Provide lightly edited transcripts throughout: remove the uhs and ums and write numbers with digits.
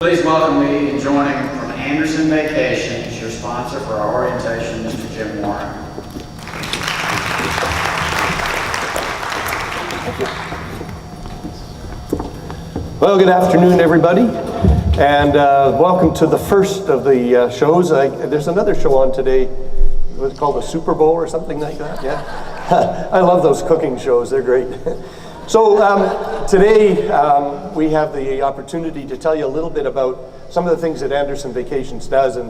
Please welcome me in joining from Anderson Vacations, your sponsor for our orientation, Mr. Jim Warren. Well, good afternoon, everybody, and welcome to the first of the shows. There's another show on today. What's it called, a Super Bowl or something like that? Yeah, I love those cooking shows. They're great. So today we have the opportunity to tell you a little bit about some of the things that Anderson Vacations does, and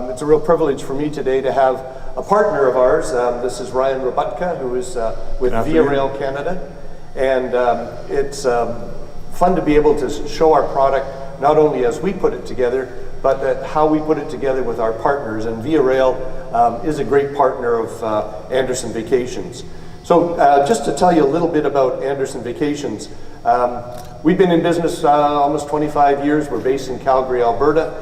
it's a real privilege for me today to have a partner of ours. This is Ryan Robutka, who is with Via Rail Canada, and it's fun to be able to show our product not only as we put it together, but how we put it together with our partners. And Via Rail is a great partner of Anderson Vacations. So just to tell you a little bit about Anderson Vacations, we've been in business almost 25 years. We're based in Calgary, Alberta.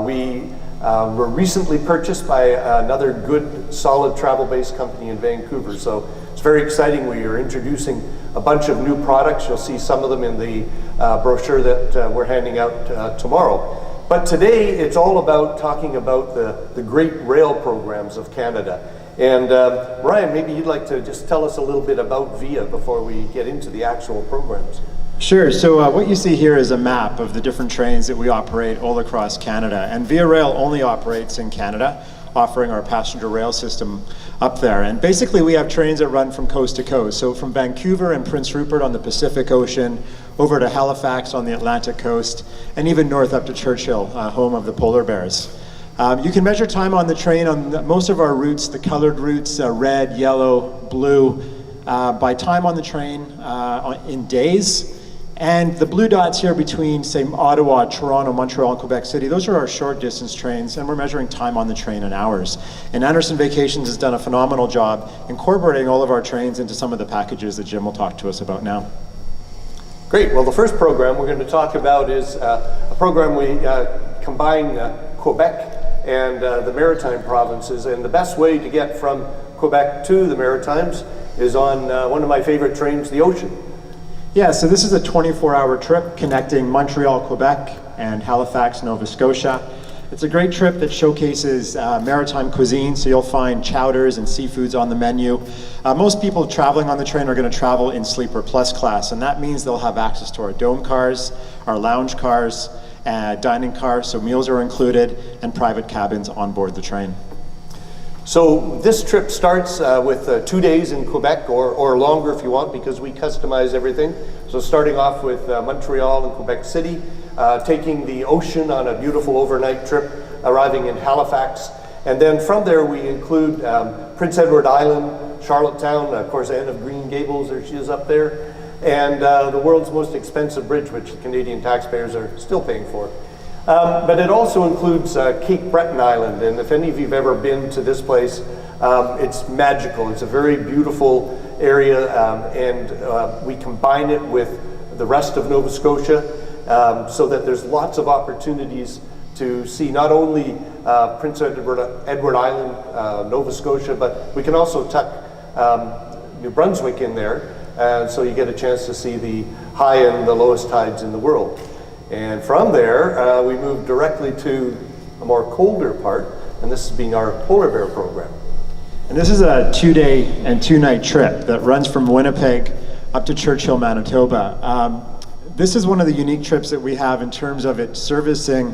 We were recently purchased by another good, solid travel-based company in Vancouver. So it's very exciting. We are introducing a bunch of new products. You'll see some of them in the brochure that we're handing out tomorrow. But today it's all about talking about the great rail programs of Canada. And Ryan, maybe you'd like to just tell us a little bit about VIA before we get into the actual programs. Sure. So what you see here is a map of the different trains that we operate all across Canada. And Via Rail only operates in Canada, offering our passenger rail system up there. And basically we have trains that run from coast to coast. So from Vancouver and Prince Rupert on the Pacific Ocean, over to Halifax on the Atlantic coast, and even north up to Churchill, home of the polar bears. You can measure time on the train on most of our routes, the colored routes, red, yellow, blue, by time on the train in days. And the blue dots here between, say, Ottawa, Toronto, Montreal, and Quebec City, those are our short distance trains, and we're measuring time on the train in hours. And Anderson Vacations has done a phenomenal job incorporating all of our trains into some of the packages that Jim will talk to us about now. Great. Well, the first program we're going to talk about is a program we combine Quebec and the Maritime provinces, and the best way to get from Quebec to the Maritimes is on one of my favorite trains, the Ocean. Yeah, so this is a 24-hour trip connecting Montreal, Quebec, and Halifax, Nova Scotia. It's a great trip that showcases maritime cuisine, so you'll find chowders and seafoods on the menu. Most people traveling on the train are going to travel in Sleeper Plus class, and that means they'll have access to our dome cars, our lounge cars, dining cars, so meals are included, and private cabins on board the train. So this trip starts with 2 days in Quebec, or longer if you want, because we customize everything. So starting off with Montreal and Quebec City, taking the Ocean on a beautiful overnight trip, arriving in Halifax. And then from there we include Prince Edward Island, Charlottetown, of course Anne of Green Gables, there she is up there, and the world's most expensive bridge, which Canadian taxpayers are still paying for. But it also includes Cape Breton Island, and if any of you have ever been to this place, it's magical. It's a very beautiful area, and we combine it with the rest of Nova Scotia, so that there's lots of opportunities to see not only Prince Edward Island, Nova Scotia, but we can also tuck New Brunswick in there, so you get a chance to see the high and the lowest tides in the world. And from there, we move directly to a more colder part, and this is being our polar bear program. And this is a 2-day and 2-night trip that runs from Winnipeg up to Churchill, Manitoba. This is one of the unique trips that we have in terms of it servicing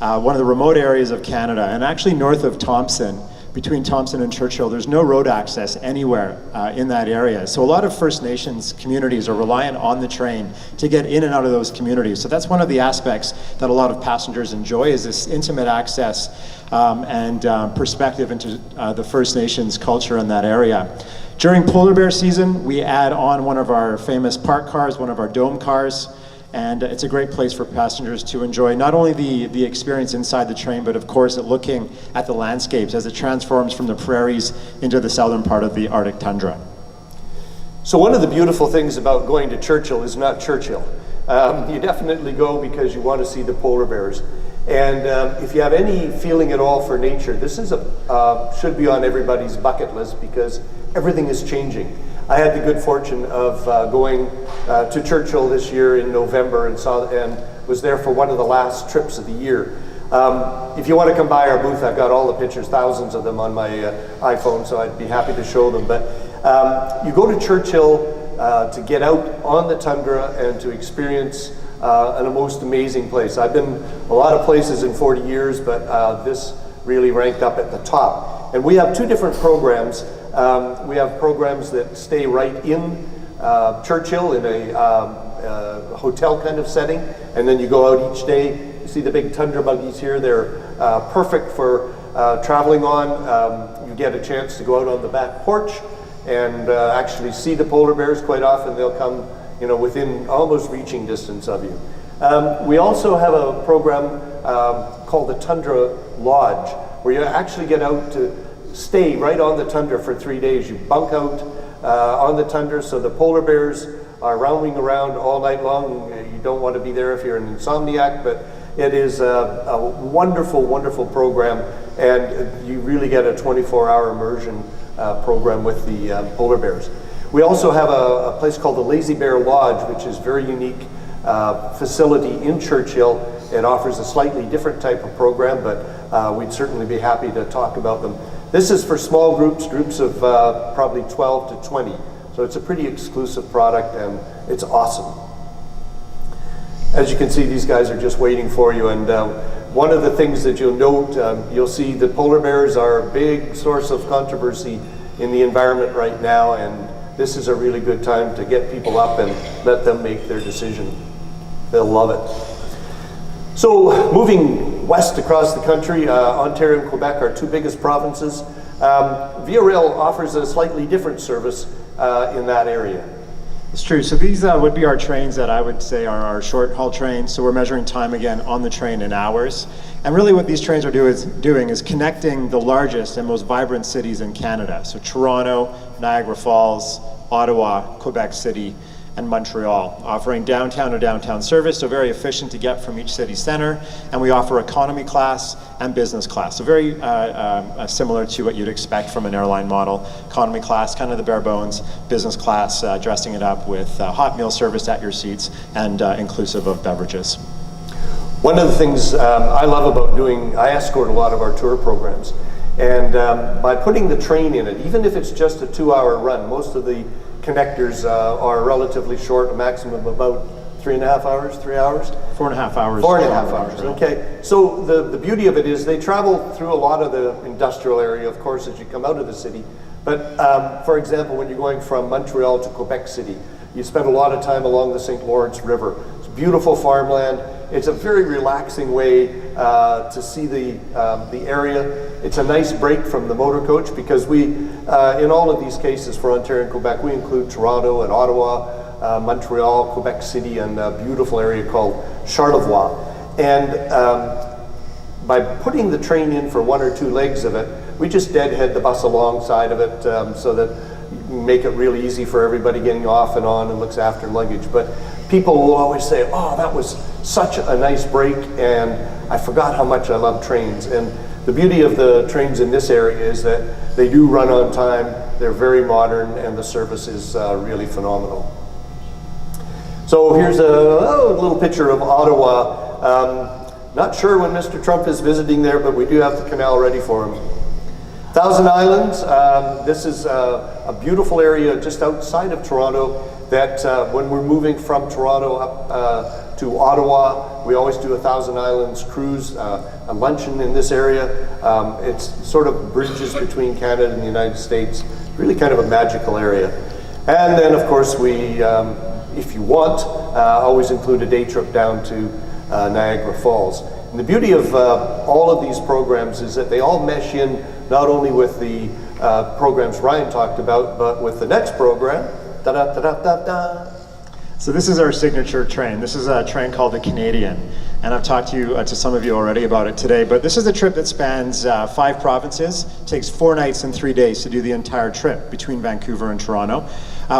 one of the remote areas of Canada, and actually north of Thompson. Between Thompson and Churchill, there's no road access anywhere in that area. So a lot of First Nations communities are reliant on the train to get in and out of those communities. So that's one of the aspects that a lot of passengers enjoy, is this intimate access and perspective into the First Nations culture in that area. During polar bear season, we add on one of our famous park cars, one of our dome cars, and it's a great place for passengers to enjoy not only the experience inside the train, but of course looking at the landscapes as it transforms from the prairies into the southern part of the Arctic tundra. So one of the beautiful things about going to Churchill is not Churchill. You definitely go because you want to see the polar bears. And if you have any feeling at all for nature, this is should be on everybody's bucket list, because everything is changing. I had the good fortune of going to Churchill this year in November and was there for one of the last trips of the year. If you want to come by our booth, I've got all the pictures, thousands of them on my iPhone, so I'd be happy to show them. But you go to Churchill to get out on the tundra and to experience a most amazing place. I've been a lot of places in 40 years, but this really ranked up at the top. And we have two different programs. We have programs that stay right in Churchill in a hotel kind of setting, and then you go out each day. You see the big tundra buggies here. They're perfect for traveling on. You get a chance to go out on the back porch and actually see the polar bears. Quite often they'll come, within almost reaching distance of you. We also have a program called the Tundra Lodge, where you actually get out to stay right on the tundra for 3 days. You bunk out on the tundra, so the polar bears are roaming around all night long. You don't want to be there if you're an insomniac, but it is a wonderful, wonderful program, and you really get a 24-hour immersion program with the polar bears. We also have a place called the Lazy Bear Lodge, which is a very unique facility in Churchill. It offers a slightly different type of program, but we'd certainly be happy to talk about them. This is for small groups of probably 12 to 20. So it's a pretty exclusive product, and it's awesome. As you can see, these guys are just waiting for you, and one of the things that you'll note, you'll see the polar bears are a big source of controversy in the environment right now, and this is a really good time to get people up and let them make their decision. They'll love it. So moving west across the country, Ontario and Quebec are two biggest provinces. Via Rail offers a slightly different service in that area. It's true. So these would be our trains that I would say are our short haul trains. So we're measuring time again on the train in hours. And really what these trains are doing is connecting the largest and most vibrant cities in Canada. So Toronto, Niagara Falls, Ottawa, Quebec City, and Montreal, offering downtown to downtown service, so very efficient to get from each city center. And we offer economy class and business class, so very similar to what you'd expect from an airline model. Economy class, kind of the bare bones. Business class, dressing it up with hot meal service at your seats and inclusive of beverages. One of the things I love about I escort a lot of our tour programs, and by putting the train in it, even if it's just a 2-hour run, most of the connectors are relatively short, a maximum of about 3.5 hours, 3 hours? 4.5 hours. 4.5 hours, okay. So the beauty of it is they travel through a lot of the industrial area, of course, as you come out of the city. But for example, when you're going from Montreal to Quebec City, you spend a lot of time along the St. Lawrence River. It's beautiful farmland. It's a very relaxing way to see the area. It's a nice break from the motor coach, because we, in all of these cases for Ontario and Quebec, we include Toronto and Ottawa, Montreal, Quebec City, and a beautiful area called Charlevoix. And by putting the train in for 1 or 2 legs of it, we just deadhead the bus alongside of it so that you make it really easy for everybody getting off and on and looks after luggage. But people will always say, oh, that was such a nice break, and I forgot how much I love trains. And the beauty of the trains in this area is that they do run on time, they're very modern, and the service is really phenomenal. So here's a little picture of Ottawa. Not sure when Mr. Trump is visiting there, but we do have the canal ready for him. Thousand Islands, this is a beautiful area just outside of Toronto that when we're moving from Toronto up to Ottawa, we always do a Thousand Islands cruise, a luncheon in this area. It's sort of bridges between Canada and the United States, really kind of a magical area. And then of course we, if you want, always include a day trip down to Niagara Falls. And the beauty of all of these programs is that they all mesh in not only with the programs Ryan talked about, but with the next program. So this is our signature train. This is a train called the Canadian. And I've talked to some of you already about it today, but this is a trip that spans 5 provinces. It takes 4 nights and 3 days to do the entire trip between Vancouver and Toronto.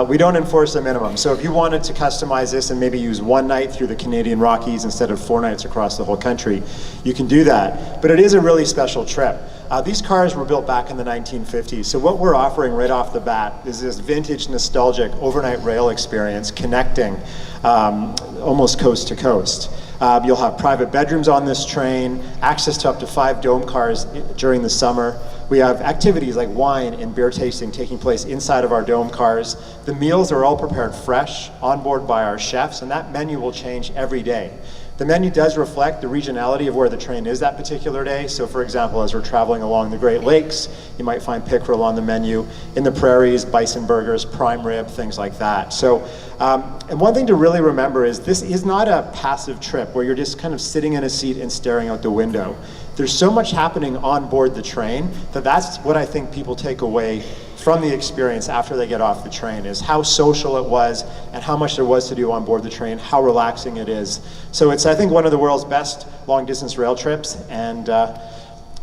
We don't enforce a minimum. So if you wanted to customize this and maybe use 1 night through the Canadian Rockies instead of 4 nights across the whole country, you can do that. But it is a really special trip. These cars were built back in the 1950s, so what we're offering right off the bat is this vintage, nostalgic overnight rail experience connecting almost coast to coast. You'll have private bedrooms on this train, access to up to 5 dome cars during the summer. We have activities like wine and beer tasting taking place inside of our dome cars. The meals are all prepared fresh, on board by our chefs, and that menu will change every day. The menu does reflect the regionality of where the train is that particular day. So for example, as we're traveling along the Great Lakes, you might find pickerel on the menu. In the prairies, bison burgers, prime rib, things like that. So, and one thing to really remember is this is not a passive trip where you're just kind of sitting in a seat and staring out the window. There's so much happening on board the train that's what I think people take away from the experience after they get off the train, is how social it was and how much there was to do on board the train, how relaxing it is. So it's, I think, one of the world's best long distance rail trips, and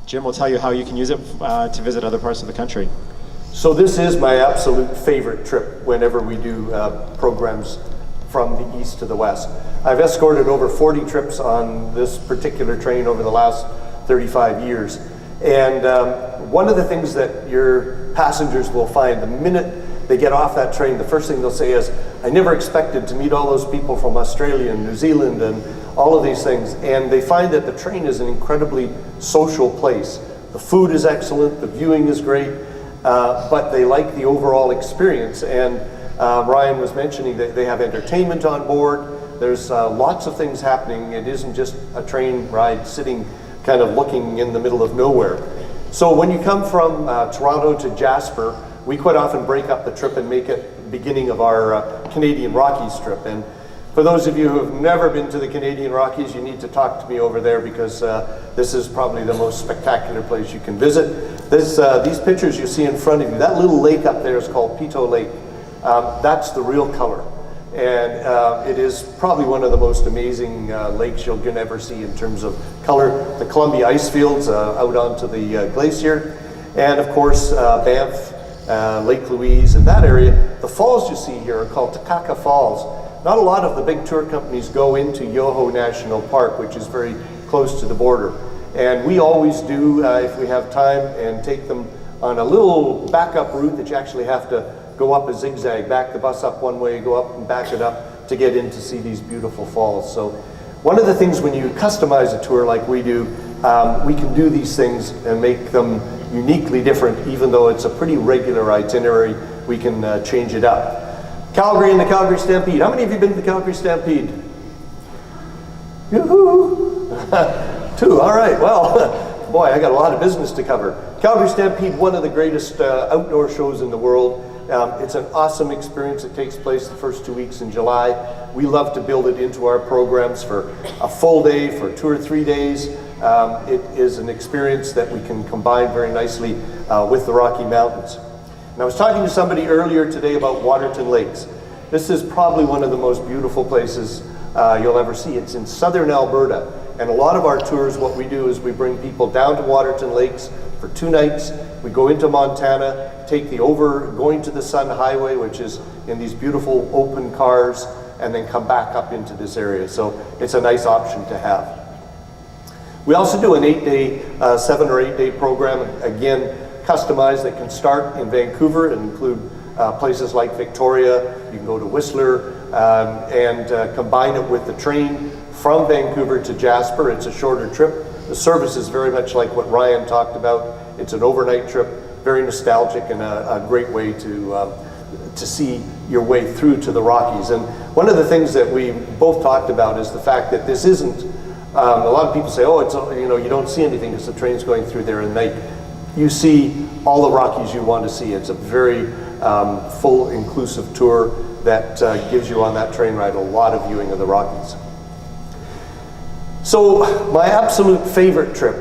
Jim will tell you how you can use it to visit other parts of the country. So this is my absolute favorite trip whenever we do programs from the east to the west. I've escorted over 40 trips on this particular train over the last 35 years. And one of the things that your passengers will find the minute they get off that train, the first thing they'll say is, I never expected to meet all those people from Australia and New Zealand and all of these things. And they find that the train is an incredibly social place. The food is excellent, the viewing is great, but they like the overall experience. And Ryan was mentioning that they have entertainment on board. There's lots of things happening. It isn't just a train ride sitting kind of looking in the middle of nowhere. So when you come from Toronto to Jasper, we quite often break up the trip and make it the beginning of our Canadian Rockies trip. And for those of you who have never been to the Canadian Rockies, you need to talk to me over there, because this is probably the most spectacular place you can visit. These pictures you see in front of you, that little lake up there is called Pito Lake. That's the real color. And it is probably one of the most amazing lakes you'll ever see in terms of color. The Columbia ice fields out onto the glacier, and of course Banff, Lake Louise, and that area. The falls you see here are called Takaka Falls. Not a lot of the big tour companies go into Yoho National Park, which is very close to the border. And we always do, if we have time, and take them on a little backup route that you actually have to go up a zigzag, back the bus up one way, go up and back it up to get in to see these beautiful falls. So one of the things when you customize a tour like we do, we can do these things and make them uniquely different. Even though it's a pretty regular itinerary, we can change it up. Calgary and the Calgary Stampede. How many of you been to the Calgary Stampede? Yoo-hoo! 2, all right, well, boy, I got a lot of business to cover. Calgary Stampede, one of the greatest outdoor shows in the world. It's an awesome experience. It takes place the first 2 weeks in July. We love to build it into our programs for a full day, for 2 or 3 days. It is an experience that we can combine very nicely with the Rocky Mountains. And I was talking to somebody earlier today about Waterton Lakes. This is probably one of the most beautiful places you'll ever see. It's in southern Alberta. And a lot of our tours, what we do is we bring people down to Waterton Lakes for 2 nights. We go into Montana, take the going to the Sun Highway, which is in these beautiful open cars, and then come back up into this area. So it's a nice option to have. We also do an 8-day, 7 or 8 day program, again, customized, that can start in Vancouver and include places like Victoria. You can go to Whistler and combine it with the train from Vancouver to Jasper. It's a shorter trip. The service is very much like what Ryan talked about. It's an overnight trip, very nostalgic, and a great way to see your way through to the Rockies. And one of the things that we both talked about is the fact that this isn't, a lot of people say, oh, it's, you don't see anything because the train's going through there at night. You see all the Rockies you want to see. It's a very full, inclusive tour that gives you on that train ride a lot of viewing of the Rockies. So my absolute favorite trip,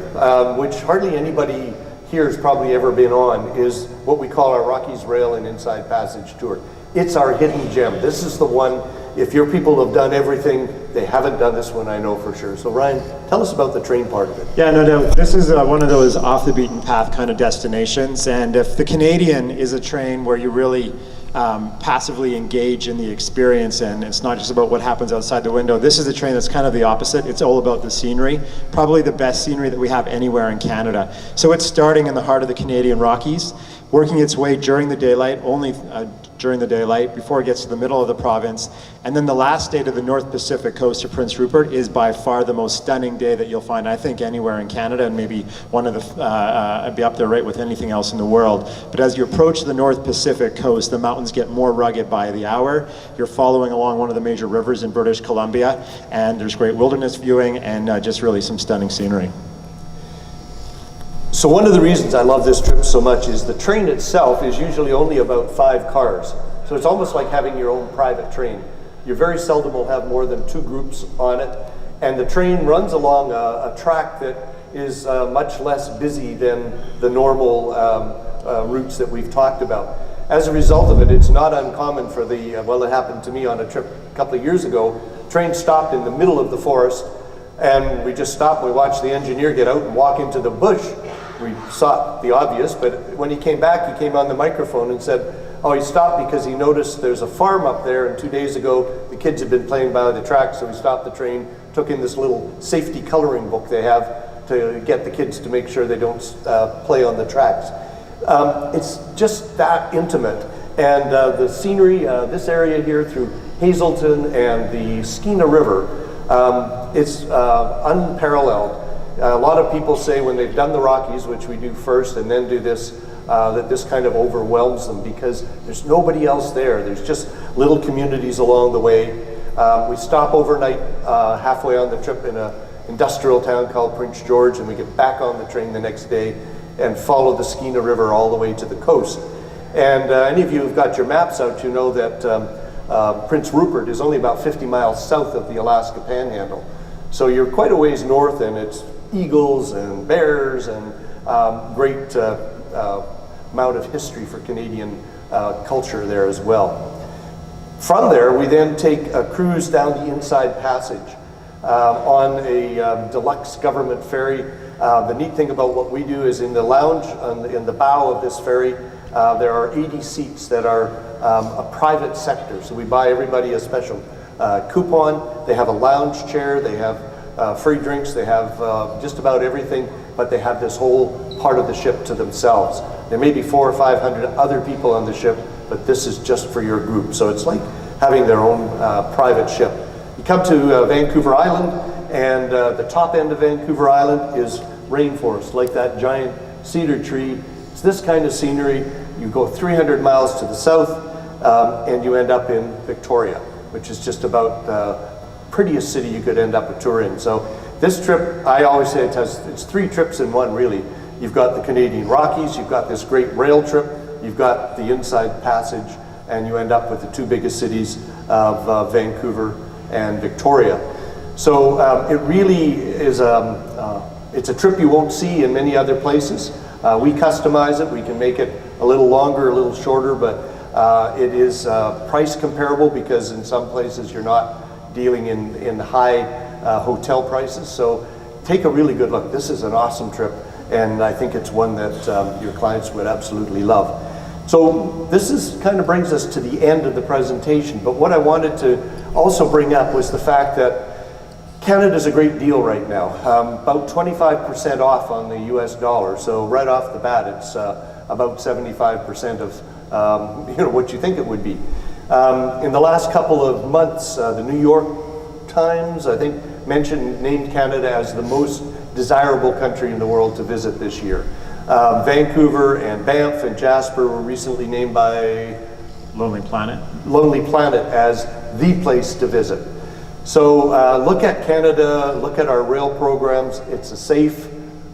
which hardly anybody here has probably ever been on, is what we call our Rockies Rail and Inside Passage Tour. It's our hidden gem. This is the one, if your people have done everything, they haven't done this one, I know for sure. So Ryan, tell us about the train part of it. Yeah, no doubt. This is one of those off the beaten path kind of destinations. And if the Canadian is a train where you really passively engage in the experience, and it's not just about what happens outside the window. This is a train that's kind of the opposite. It's all about the scenery, probably the best scenery that we have anywhere in Canada. So it's starting in the heart of the Canadian Rockies, working its way during the daylight, only during the daylight, before it gets to the middle of the province. And then the last day to the North Pacific coast of Prince Rupert is by far the most stunning day that you'll find, I think, anywhere in Canada, and maybe one of the, I'd be up there right with anything else in the world. But as you approach the North Pacific coast, the mountains get more rugged by the hour. You're following along one of the major rivers in British Columbia, and there's great wilderness viewing and just really some stunning scenery. So one of the reasons I love this trip so much is the train itself is usually only about 5 cars. So it's almost like having your own private train. You very seldom will have more than 2 groups on it. And the train runs along a track that is much less busy than the normal routes that we've talked about. As a result of it, it's not uncommon for the, well, it happened to me on a trip a couple of years ago. Train stopped in the middle of the forest, and we just stopped. We watched the engineer get out and walk into the bush. We saw the obvious, but when he came back, he came on the microphone and said, oh, he stopped because he noticed there's a farm up there, and 2 days ago, the kids had been playing by the track, so he stopped the train, took in this little safety coloring book they have to get the kids to make sure they don't play on the tracks. It's just that intimate. And the scenery, this area here through Hazelton and the Skeena River, it's unparalleled. A lot of people say when they've done the Rockies, which we do first and then do this, that this kind of overwhelms them because there's nobody else there. There's just little communities along the way. We stop overnight halfway on the trip in an industrial town called Prince George, and we get back on the train the next day and follow the Skeena River all the way to the coast. And any of you who've got your maps out, you know that Prince Rupert is only about 50 miles south of the Alaska Panhandle. So you're quite a ways north, and it's eagles and bears and great amount of history for Canadian culture there as well. From there, we then take a cruise down the Inside Passage on a deluxe government ferry. The neat thing about what we do is in the lounge, in the bow of this ferry, there are 80 seats that are a private sector. So we buy everybody a special coupon. They have a lounge chair, they have free drinks, they have just about everything, but they have this whole part of the ship to themselves. There may be 400 or 500 other people on the ship, but this is just for your group. So it's like having their own private ship. You come to Vancouver Island, and the top end of Vancouver Island is rainforest, like that giant cedar tree. It's this kind of scenery. You go 300 miles to the south, and you end up in Victoria, which is just about the prettiest city you could end up a tour in. So this trip, I always say it's 3 trips in one, really. You've got the Canadian Rockies, you've got this great rail trip, you've got the Inside Passage, and you end up with the 2 biggest cities of Vancouver and Victoria. So it really is it's a trip you won't see in many other places. We customize it. We can make it a little longer, a little shorter, but it is price comparable because in some places you're not dealing in high hotel prices. So take a really good look. This is an awesome trip, and I think it's one that your clients would absolutely love. So this is kind of brings us to the end of the presentation, but what I wanted to also bring up was the fact that Canada's a great deal right now, about 25% off on the US dollar. So right off the bat, it's about 75% of what you think it would be. In the last couple of months, the New York Times, I think, named Canada as the most desirable country in the world to visit this year. Vancouver and Banff and Jasper were recently named by Lonely Planet as the place to visit. So look at Canada, look at our rail programs. It's a safe,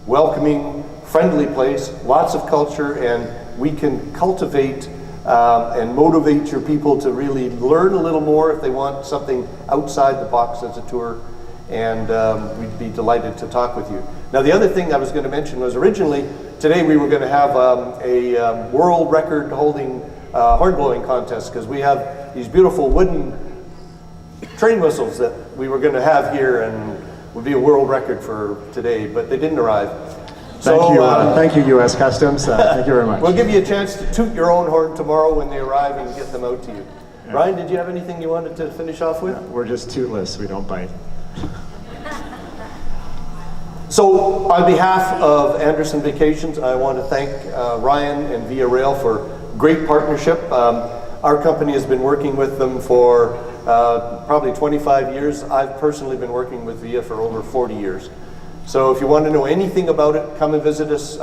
welcoming, friendly place, lots of culture, and we can cultivate and motivate your people to really learn a little more if they want something outside the box as a tour, and we'd be delighted to talk with you. Now, the other thing I was going to mention was originally, today we were going to have a world record holding horn blowing contest, because we have these beautiful wooden train whistles that we were going to have here and would be a world record for today, but they didn't arrive. Thank you, U.S. Customs. Thank you very much. We'll give you a chance to toot your own horn tomorrow when they arrive and get them out to you. Ryan, did you have anything you wanted to finish off with? We're just tootless. We don't bite. So, on behalf of Anderson Vacations, I want to thank Ryan and Via Rail for great partnership. Our company has been working with them for probably 25 years. I've personally been working with Via for over 40 years. So if you want to know anything about it, come and visit us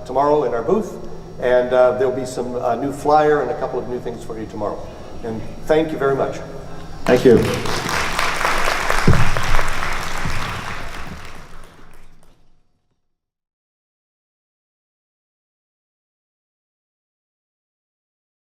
tomorrow in our booth, and there'll be some new flyer and a couple of new things for you tomorrow. And thank you very much. Thank you.